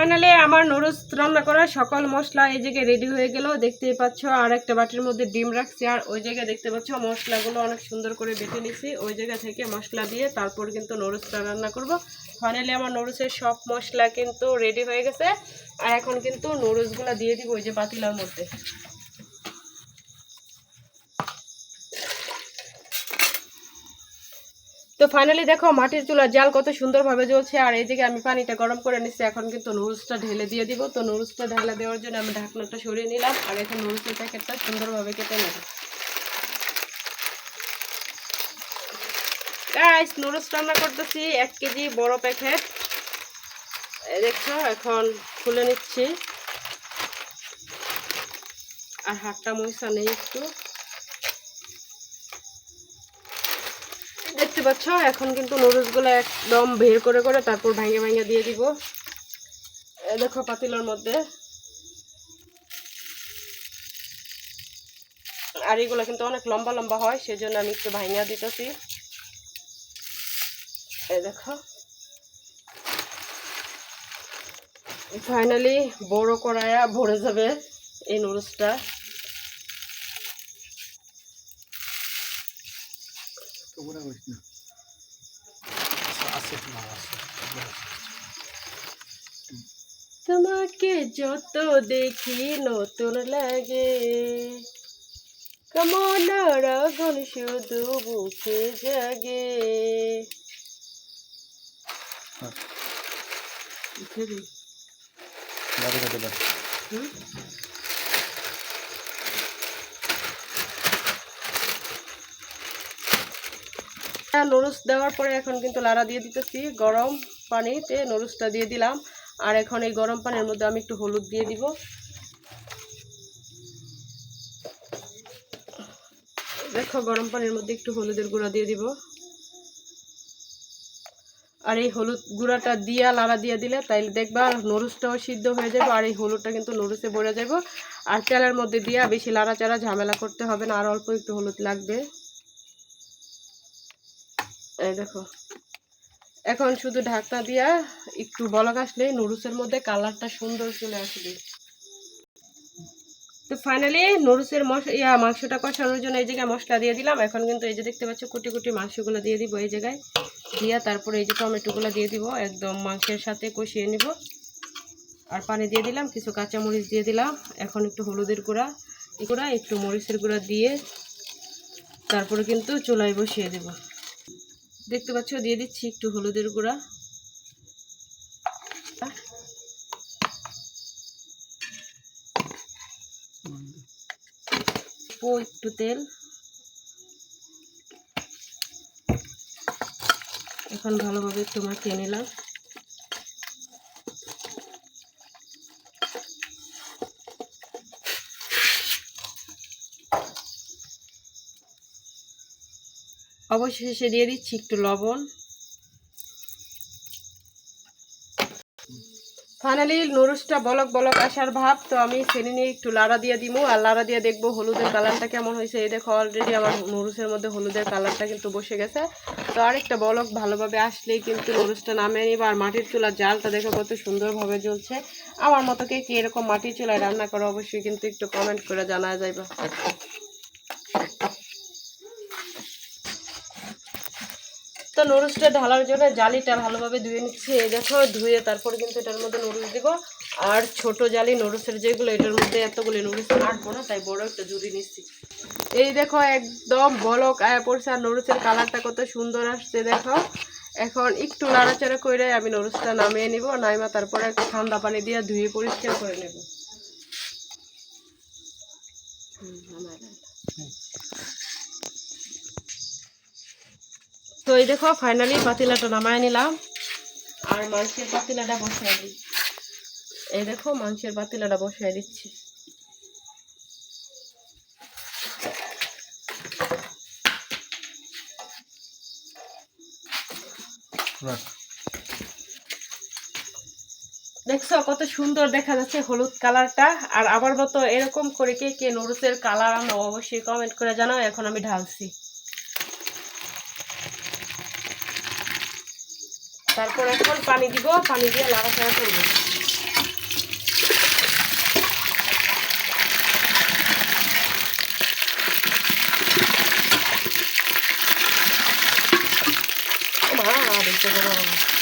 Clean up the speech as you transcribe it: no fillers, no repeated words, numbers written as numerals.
Finally আমার noodles রান্না করা সকল মশলা এই জায়গায় রেডি হয়ে গেল, দেখতেই পাচ্ছ। আর একটা বাটির মধ্যে ডিম রাখছি, আর ওই জায়গায় দেখতে পাচ্ছ মশলাগুলো অনেক সুন্দর করে বেটে নিছি। ওই জায়গা থেকে মশলা দিয়ে তারপর কিন্তু নুডলসটা রান্না করব। ফাইনালি আমার নুডলসের সব মশলা কিন্তু রেডি হয়ে গেছে, আর এখন কিন্তু নুডলসগুলো দিয়ে দিব ওই যে পাতিলার মধ্যে। তো ফাইনালি দেখো মাটির চুলার জাল কত সুন্দরভাবে জ্বলছে, আর এই দিকে আমি পানিটা গরম করে নিচ্ছি। এখন কিন্তু নুডলসটা ঢেলে দিয়ে দিব। তো নুডলসটা ঢেলে দেওয়ার জন্য আমি ঢাকনাটা সরিয়ে নিলাম, আর এখন নুডলসের প্যাকেটটা সুন্দরভাবে কেটে নেব। গাইস, নুডলস রান্না করতেছি 1 কেজি বড় প্যাকেট। দেখো এখন খুলে নিচ্ছি, আর হাতটা ময়সা নেই একটু, দেখতে পাচ্ছ। এখন কিন্তু নুডলসগুলো একদম বের করে করে তারপর ভেঙে ভেঙে দিয়ে দিব। দেখো পাতিলার মধ্যে, আর এগুলো কিন্তু অনেক লম্বা লম্বা হয়, সেজন্য আমি একটু ভাঙিয়ে দিতেছি। এই দেখো ফাইনালি বড় কড়াইয়া ভরে যাবে এই নুডলসটা। তোমাকে যত দেখি নতুন লাগে, কামনার আগুন শুধু বুকে জাগে। নুডলস দেওয়ার পরে এখন কিন্তু লাড়া দিয়ে দিতেছি। গরম পানিতে নুডলসটা দিয়ে দিলাম, আর এখন এই গরম পানির মধ্যে আমি একটু হলুদ দিয়ে দিব। দেখো গরম পানির মধ্যে একটু হলুদের গুঁড়া দিয়ে দিব, আর এই হলুদ গুঁড়াটা দিয়া লাড়া দিয়ে দিলে তাইলে দেখবা নুডলসটাও সিদ্ধ হয়ে যাবে, আর এই হলুদটা কিন্তু নুডলসে ভরে যাবে। আর তেলের মধ্যে দিয়া বেশি লাড়াচাড়া ঝামেলা করতে হবে না, আর অল্প একটু হলুদ লাগবে। এই দেখো এখন শুধু ঢাকনা দিয়া একটু বলক আসলে নুডলসের মধ্যে কালারটা সুন্দর চলে আসবে। তো ফাইনালি নুডলসের মাংসটা কষানোর জন্য এই জায়গায় মশলা দিয়ে দিলাম। এখন কিন্তু এই যে দেখতে পাচ্ছ কুটি কুটি মাংসগুলো দিয়ে দিব এই জায়গায় দিয়া, তারপরে এই যে টমেটোগুলো দিয়ে দিব, একদম মাংসের সাথে কষিয়ে নিব। আর পানি দিয়ে দিলাম, কিছু কাঁচামরিচ দিয়ে দিলাম। এখন একটু হলুদের গুঁড়া একটু মরিচের গুঁড়া দিয়ে তারপরে কিন্তু চুলায় বসিয়ে দেব। দেখতে পাচ্ছ দিয়ে দিচ্ছি একটু হলুদের গুঁড়া, একটু তেল। এখন ভালোভাবে একটু মাখিয়ে নিলাম। অবশেষে দিয়ে দিচ্ছি একটু লবণ। ফাইনালি নুডলসটা বলক বলক আসার ভাব, তো আমি ছেড়ে নিয়ে একটু লাড়া দিয়ে দিব, আর লাড়া দিয়ে দেখবো হলুদের কালারটা কেমন হয়েছে। এই দেখো অলরেডি আমার নুডলসের মধ্যে হলুদের কালারটা কিন্তু বসে গেছে। তো আরেকটা বলক ভালোভাবে আসলেই কিন্তু নুডলসটা নামিয়ে নিব। আর মাটির চুলার জালটা দেখো কত সুন্দরভাবে জ্বলছে। আমার মতো কে কি এরকম মাটির চুলায় রান্না করো অবশ্যই কিন্তু একটু কমেন্ট করে জানা যাইবা। তো নুডলসটা ঢালার জন্য জালিটা ভালোভাবে ধুয়ে নিচ্ছি। এই দেখো ধুয়ে তারপর কিন্তু এটার মধ্যে নুডলস দিব। আর ছোট জালি নুডলসের যেগুলো, এটার মধ্যে এতগুলি নুডলস কাটবো না, তাই বড় একটা ঝুড়ি নিচ্ছি। এই দেখো একদম বলক আয়া পড়ছে, আর নুডলসের কালারটা কত সুন্দর আসছে দেখো। এখন একটু নাড়াচাড়া করে আমি নুডলসটা নামিয়ে নিব। নাইমা তারপরে ঠান্ডা পানি দিয়ে ধুয়ে পরিষ্কার করে নেব। তো এই দেখো ফাইনালি পাতিলাটা নামায় নিলাম, আর মাংসের পাতিলাটা বসাই দিই। এই দেখো মাংসের পাতিলাটা বসাই দিচ্ছি। দেখছো কত সুন্দর দেখা যাচ্ছে হলুদ কালারটা। আর আবার মতো এরকম করে কে কে নুডলসের কালার আনো অবশ্যই কমেন্ট করে জানাও। এখন আমি ঢালছি, তারপর এখন পানি দিব, পানি দিয়ে নাড়াচাড়া করবো। এত বড়